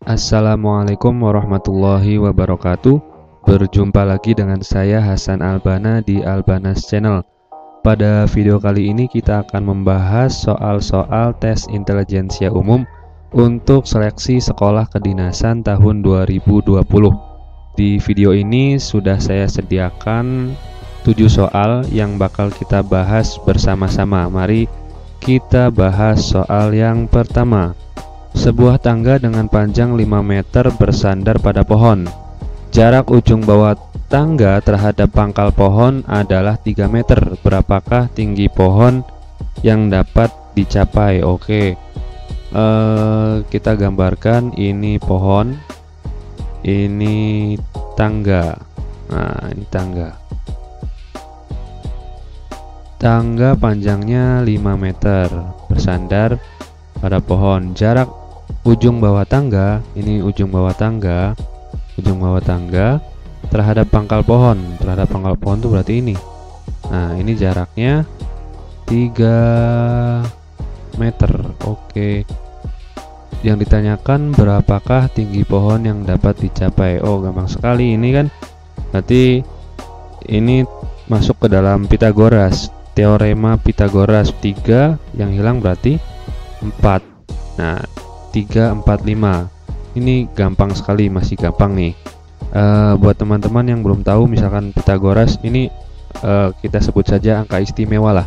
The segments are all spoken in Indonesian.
Assalamualaikum warahmatullahi wabarakatuh. Berjumpa lagi dengan saya Hasan Albana di Albanas Channel. Pada video kali ini kita akan membahas soal-soal tes intelijensia umum untuk seleksi sekolah kedinasan tahun 2020. Di video ini sudah saya sediakan 7 soal yang bakal kita bahas bersama-sama. Mari kita bahas soal yang pertama. Sebuah tangga dengan panjang 5 meter bersandar pada pohon. Jarak ujung bawah tangga terhadap pangkal pohon adalah 3 meter. Berapakah tinggi pohon yang dapat dicapai? Oke. Kita gambarkan ini pohon, ini tangga. Nah, ini tangga. Tangga panjangnya 5 meter bersandar pada pohon. Jarak ujung bawah tangga, ini ujung bawah tangga terhadap pangkal pohon. Terhadap pangkal pohon itu berarti ini. Nah, ini jaraknya 3 meter. Oke. Yang ditanyakan berapakah tinggi pohon yang dapat dicapai? Oh, gampang sekali. Ini kan berarti ini masuk ke dalam Pitagoras. Teorema Pitagoras. 3 yang hilang berarti 4. Nah, 3, 4, 5. Ini gampang sekali, masih gampang nih. Buat teman-teman yang belum tahu, misalkan Pitagoras ini kita sebut saja angka istimewa lah.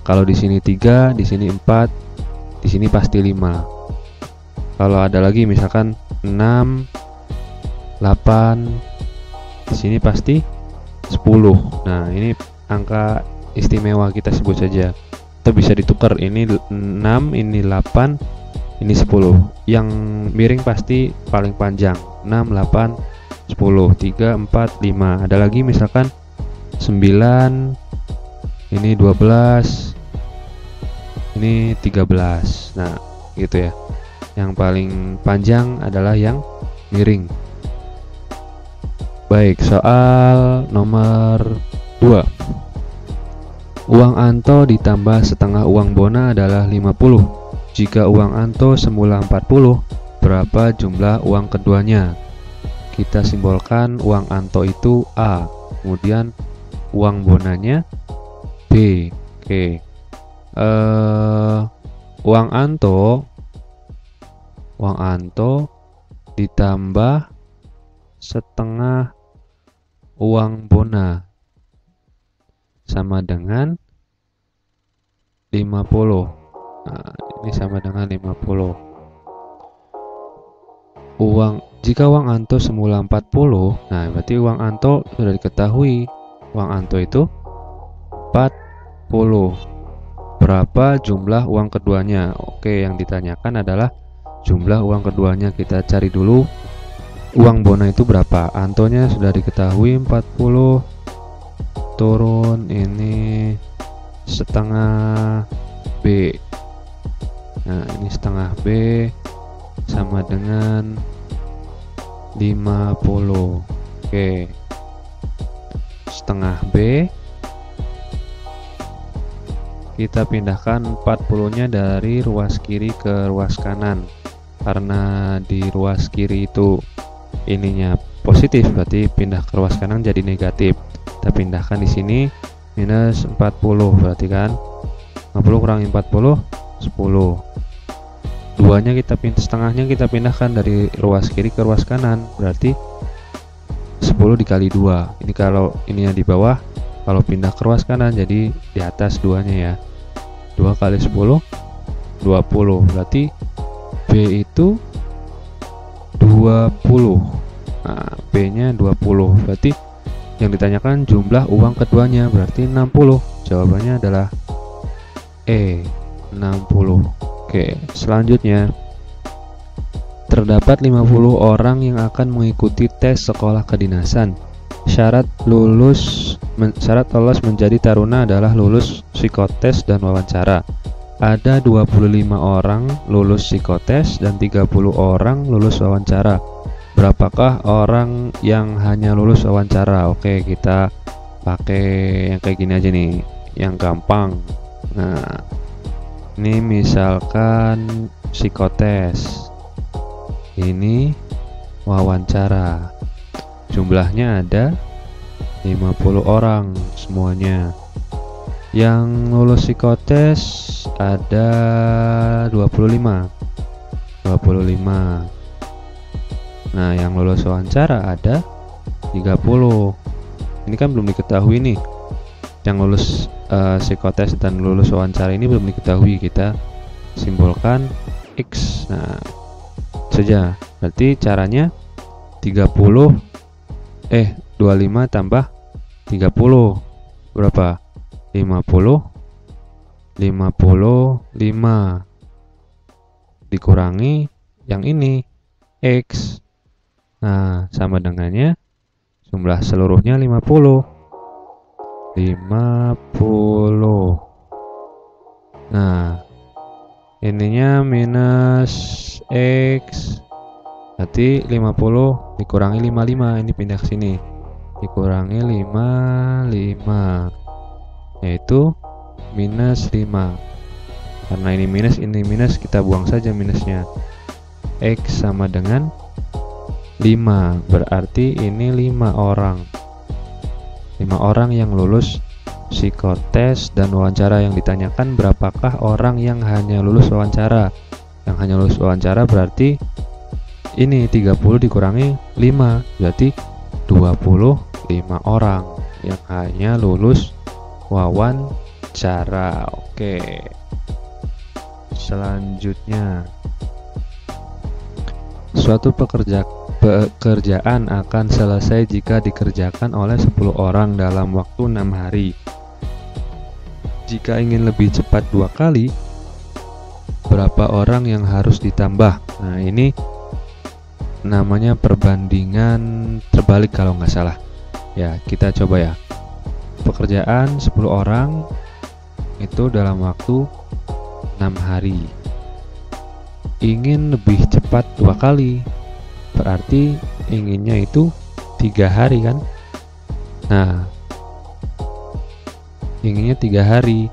Kalau di sini 3, di sini 4, di sini pasti 5. Kalau ada lagi misalkan 6, 8, di sini pasti 10. Nah, ini angka istimewa kita sebut saja. Itu bisa ditukar, ini 6, ini 8, ini 10. Yang miring pasti paling panjang 6, 8, 10, 3, 4, 5. Ada lagi misalkan 9, ini 12, ini 13. Nah, gitu ya. Yang paling panjang adalah yang miring. Baik, soal nomor 2. Uang Anto ditambah setengah uang Bona adalah 50. Jika uang Anto semula 40, berapa jumlah uang keduanya? Kita simbolkan uang Anto itu A, kemudian uang Bonanya B. Oke. Uang Anto ditambah setengah uang Bona sama dengan 50. Nah, ini sama dengan 50. Jika uang Anto semula 40, nah berarti uang Anto sudah diketahui. Uang Anto itu 40. Berapa jumlah uang keduanya? Oke, yang ditanyakan adalah jumlah uang keduanya. Kita cari dulu uang Bona itu berapa. Antonya sudah diketahui 40. Turun ini setengah B. Nah, ini setengah B sama dengan 50. Oke. Setengah B kita pindahkan 40-nya dari ruas kiri ke ruas kanan. Karena di ruas kiri itu ininya positif, berarti pindah ke ruas kanan jadi negatif. Kita pindahkan di sini minus 40, berarti kan 50 kurangi 40 10. Duanya setengahnya kita pindahkan dari ruas kiri ke ruas kanan, berarti 10 dikali 2. Ini kalau ininya di bawah, kalau pindah ke ruas kanan jadi di atas duanya ya. 2 kali 10 20. Berarti B itu 20. Nah, B nya 20. Berarti yang ditanyakan jumlah uang keduanya, berarti 60. Jawabannya adalah E, 60. Oke, selanjutnya terdapat 50 orang yang akan mengikuti tes sekolah kedinasan. Syarat lolos menjadi taruna adalah lulus psikotes dan wawancara. Ada 25 orang lulus psikotes dan 30 orang lulus wawancara. Berapakah orang yang hanya lulus wawancara? Oke, kita pakai yang kayak gini aja nih, yang gampang. Nah, ini misalkan psikotes. ini wawancara. Jumlahnya ada 50 orang semuanya. Yang lulus psikotes ada 25. Nah, yang lulus wawancara ada 30. Ini kan belum diketahui nih. Yang lulus psikotes dan lulus wawancara ini belum diketahui, kita simbolkan X. Nah, saja. Berarti caranya 25 tambah 30 berapa? 55 dikurangi yang ini X. Nah, sama dengannya jumlah seluruhnya 50. Nah, ininya minus X. Berarti 50 dikurangi 55, ini pindah ke sini. Dikurangi 55, yaitu minus 5. Karena ini minus, kita buang saja minusnya. X sama dengan 5, berarti ini 5 orang. 5 orang yang lulus psikotes dan wawancara. Yang ditanyakan berapakah orang yang hanya lulus wawancara. Yang hanya lulus wawancara berarti ini 30 dikurangi 5, berarti 25 orang yang hanya lulus wawancara. Oke, selanjutnya, suatu pekerjaan akan selesai jika dikerjakan oleh 10 orang dalam waktu 6 hari. Jika ingin lebih cepat 2 kali, berapa orang yang harus ditambah? Nah, ini namanya perbandingan terbalik kalau nggak salah. Ya, kita coba ya. Pekerjaan 10 orang itu dalam waktu 6 hari. Ingin lebih cepat 2 kali, berarti inginnya itu 3 hari kan. Nah, inginnya 3 hari,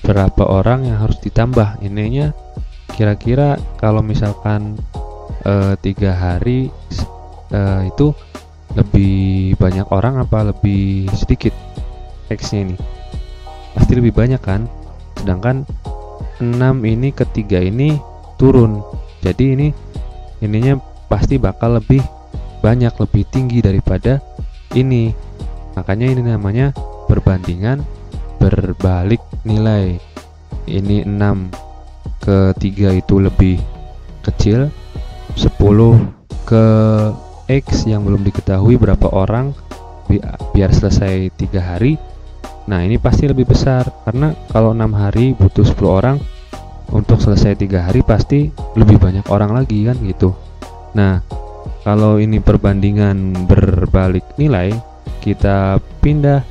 berapa orang yang harus ditambah? Ininya kira-kira kalau misalkan 3 hari itu lebih banyak orang apa lebih sedikit X-nya ini? Pasti lebih banyak kan. Sedangkan 6 ini ke 3 ini turun. Jadi ininya pasti bakal lebih banyak, lebih tinggi daripada ini. Makanya ini namanya perbandingan berbalik nilai. Ini 6 ke 3 itu lebih kecil, 10 ke X yang belum diketahui berapa orang biar selesai 3 hari. Nah, ini pasti lebih besar, karena kalau 6 hari butuh 10 orang, untuk selesai 3 hari pasti lebih banyak orang lagi kan gitu. Nah, kalau ini perbandingan berbalik nilai, kita pindah,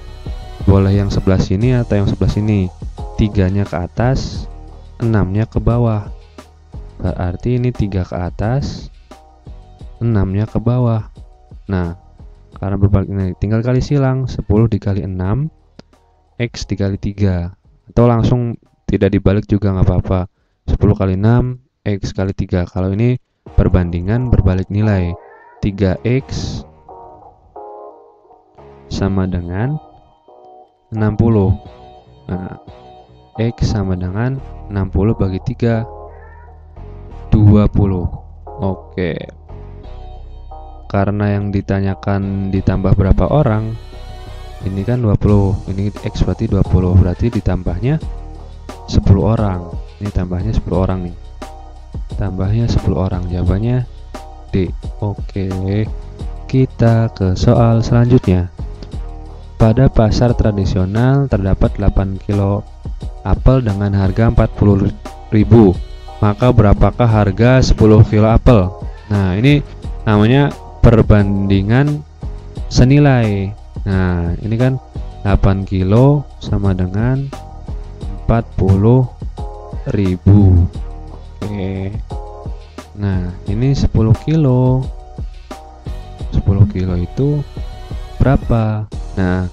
boleh yang sebelah sini atau yang sebelah sini. 3-nya ke atas, 6-nya ke bawah. Berarti ini 3 ke atas, 6-nya ke bawah. Nah, karena berbalik nilai, tinggal kali silang. 10 dikali 6 X dikali 3, atau langsung tidak dibalik juga nggak apa-apa. 10 kali 6 X kali 3. Kalau ini perbandingan berbalik nilai, 3X sama dengan 60. Nah, X sama dengan 60 bagi 3, 20. Oke, karena yang ditanyakan ditambah berapa orang, ini kan 20, ini X berarti 20, berarti ditambahnya 10 orang. Ini tambahnya 10 orang nih, tambahnya 10 orang. Jawabannya D. Oke, kita ke soal selanjutnya. Pada pasar tradisional terdapat 8 kilo apel dengan harga 40.000. Maka berapakah harga 10 kilo apel? Nah, ini namanya perbandingan senilai. Nah, ini kan 8 kilo sama dengan 40.000. Oke. Nah, ini 10 kilo. 10 kilo itu berapa? Nah,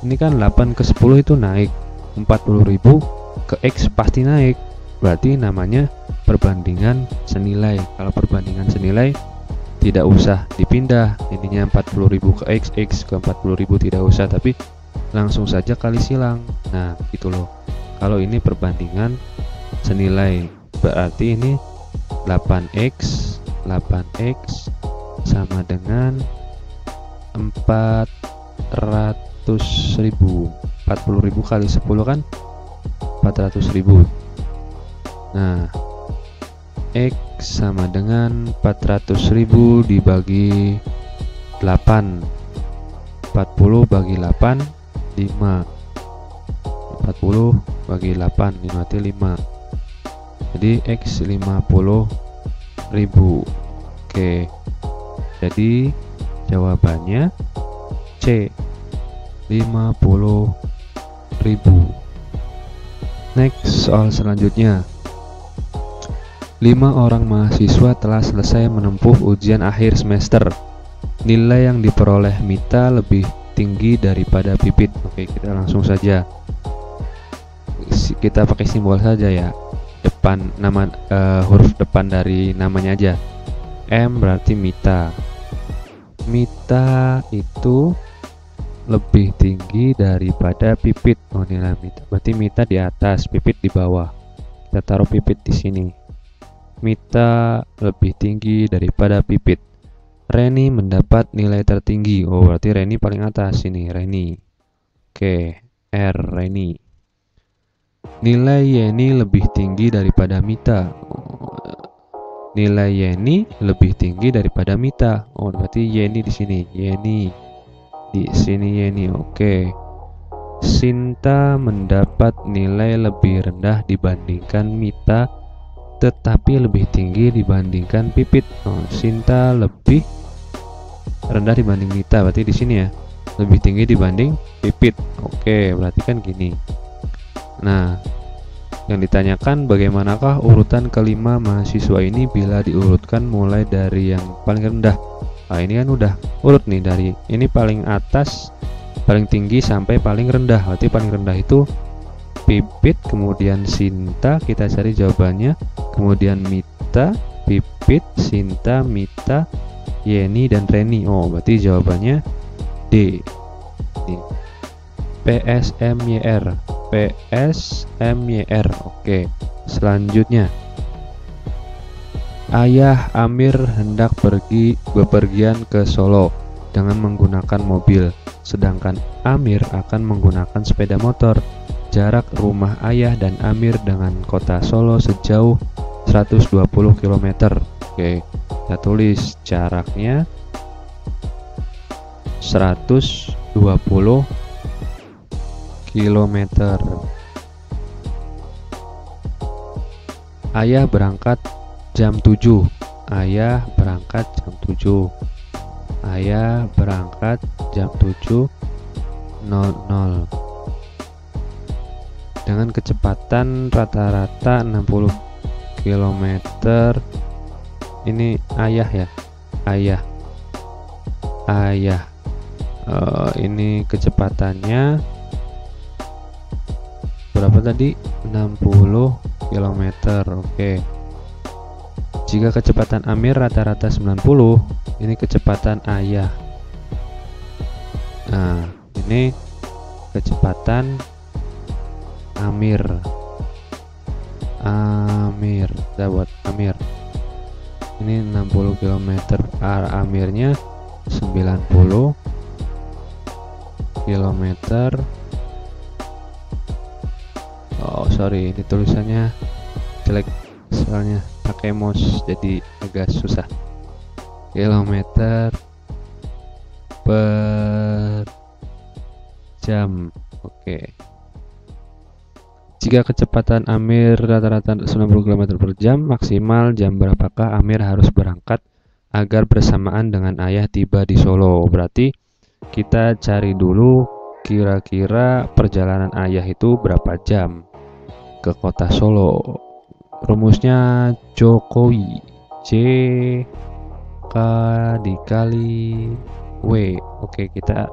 ini kan 8 ke 10 itu naik. 40.000 ke X pasti naik. Berarti namanya perbandingan senilai. Kalau perbandingan senilai tidak usah dipindah, ininya 40.000 ke X ke 40.000 tidak usah, tapi langsung saja kali silang. Nah gitu loh. Kalau ini perbandingan senilai, berarti ini 8X sama dengan 400.000. 40.000 kali 10 kan 400.000. Nah, X sama dengan 400.000 dibagi 8. 40 bagi 8 5. 40 bagi 8 ini berarti 5. Jadi X 50.000. Oke. Jadi jawabannya C, 50.000. Next, soal selanjutnya. 5 orang mahasiswa telah selesai menempuh ujian akhir semester. Nilai yang diperoleh Mita lebih tinggi daripada Pipit. Oke, kita langsung saja. Kita pakai simbol saja ya. Depan nama huruf depan dari namanya aja. M berarti Mita. Mita itu lebih tinggi daripada Pipit. Oh, nilai Mita. Berarti Mita di atas, Pipit di bawah. Kita taruh Pipit di sini. Mita lebih tinggi daripada Pipit. Reni mendapat nilai tertinggi. Oh, berarti Reni paling atas ini, Reni. Oke, R Reni. Nilai Yeni lebih tinggi daripada Mita. Nilai Yeni lebih tinggi daripada Mita. Oh, berarti Yeni di sini. Yeni di sini Yeni. Oke. Sinta mendapat nilai lebih rendah dibandingkan Mita, tetapi lebih tinggi dibandingkan Pipit. Oh, Sinta lebih rendah dibanding Mita. Berarti di sini ya. Lebih tinggi dibanding Pipit. Oke, berarti kan gini. Nah, yang ditanyakan bagaimanakah urutan kelima mahasiswa ini bila diurutkan mulai dari yang paling rendah. Nah, ini kan udah urut nih dari ini paling atas, paling tinggi sampai paling rendah. Berarti paling rendah itu Pipit, kemudian Sinta, kita cari jawabannya, kemudian Mita, Pipit, Sinta, Mita, Yeni, dan Reni. Oh, berarti jawabannya D. Nih. PSMYR. PSMYR. Oke, selanjutnya. Ayah Amir hendak bepergian ke Solo dengan menggunakan mobil, sedangkan Amir akan menggunakan sepeda motor. Jarak rumah ayah dan Amir dengan kota Solo sejauh 120 km. Oke, kita tulis jaraknya 120 km. Ayah berangkat jam 7. Ayah berangkat jam 7. Ayah berangkat jam 7.00 dengan kecepatan rata-rata 60 km. Ini ayah ya. Ayah. Ini kecepatannya berapa tadi? 60 km. Oke. Jika kecepatan Amir rata-rata 90, ini kecepatan ayah. Nah, ini kecepatan Amir. Kita buat Amir. Ini 60 km. Amirnya 90 km. Oh, sorry, ini tulisannya jelek soalnya pakai mouse jadi agak susah. Kilometer per jam. Oke. Jika kecepatan Amir rata-rata 90 km per jam, maksimal jam berapakah Amir harus berangkat agar bersamaan dengan ayah tiba di Solo? Berarti kita cari dulu kira-kira perjalanan ayah itu berapa jam ke kota Solo. Rumusnya Jokowi, J K dikali W. Oke, kita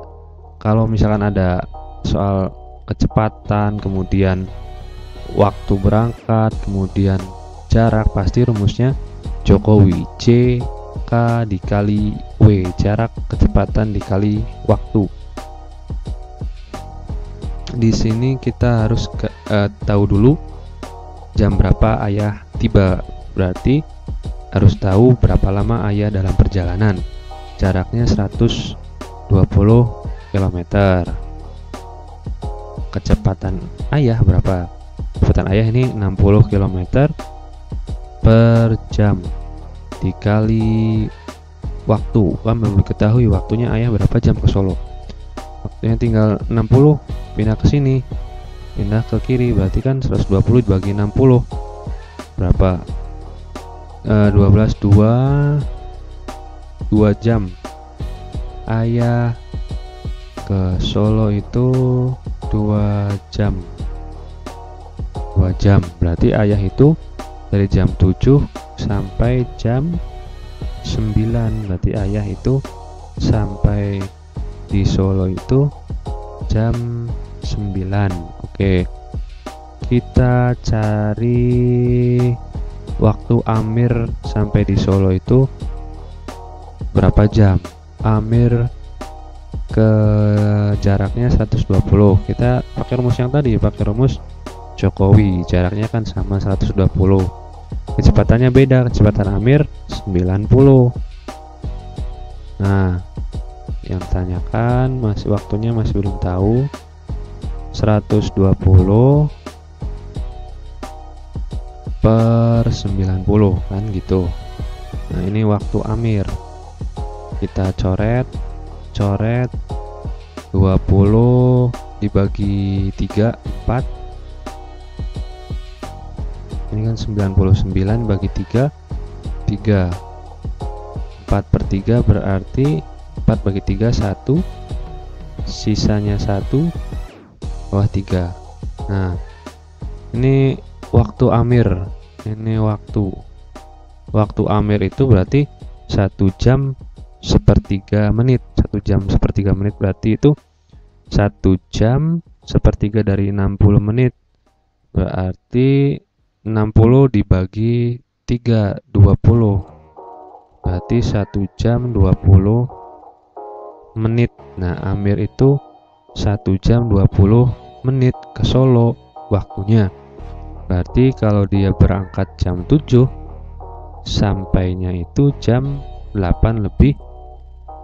kalau misalkan ada soal kecepatan, kemudian waktu berangkat, kemudian jarak, pasti rumusnya Jokowi. J K dikali W, jarak kecepatan dikali waktu. Di sini kita harus tahu dulu jam berapa ayah tiba. Berarti harus tahu berapa lama ayah dalam perjalanan. Jaraknya 120 km. Kecepatan ayah berapa? Kecepatan ayah ini 60 km per jam dikali waktu. Kan belum diketahui waktunya ayah berapa jam ke Solo. Waktunya tinggal 60, pindah ke sini, pindah ke kiri, berarti kan 120 dibagi 60 berapa? 2 jam. Ayah ke Solo itu 2 jam. 2 jam. Berarti ayah itu dari jam 7 sampai jam 9. Berarti ayah itu sampai di Solo itu jam 9. Oke. Kita cari waktu Amir sampai di Solo itu berapa jam. Amir ke jaraknya 120. Kita pakai rumus yang tadi, pakai rumus Jokowi. Jaraknya kan sama 120. Kecepatannya beda, kecepatan Amir 90. Nah, yang tanyakan waktunya masih belum tahu. 120 per 90 kan gitu. Nah, ini waktu Amir. Kita coret 20 dibagi 3, 4. Ini kan 99 bagi 3, 3. 4 per 3 berarti 4 bagi 3 1, sisanya 1 bawah 3. Nah, ini waktu Amir. Ini waktu Amir itu berarti 1 jam sepertiga menit. 1 jam sepertiga menit berarti itu 1 jam sepertiga dari 60 menit. Berarti 60 dibagi 3, 20. Berarti 1 jam 20 menit. Nah, Amir itu 1 jam 20 menit ke Solo waktunya. Berarti kalau dia berangkat jam 7, sampainya itu jam 8 lebih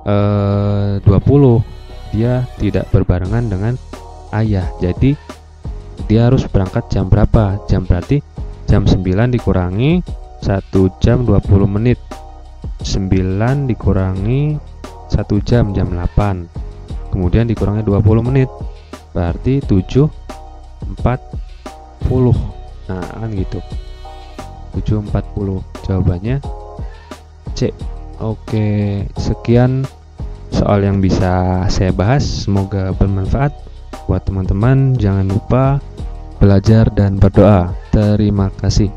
20. Dia tidak berbarengan dengan ayah. Jadi dia harus berangkat jam berapa? Jam berarti jam 9 dikurangi 1 jam 20 menit. 9 dikurangi 1 jam, jam 8. Kemudian dikurangi 20 menit. Berarti 7.40. Nah, kan gitu. 7.40. Jawabannya C. Oke, sekian soal yang bisa saya bahas. Semoga bermanfaat buat teman-teman. Jangan lupa belajar dan berdoa. Terima kasih.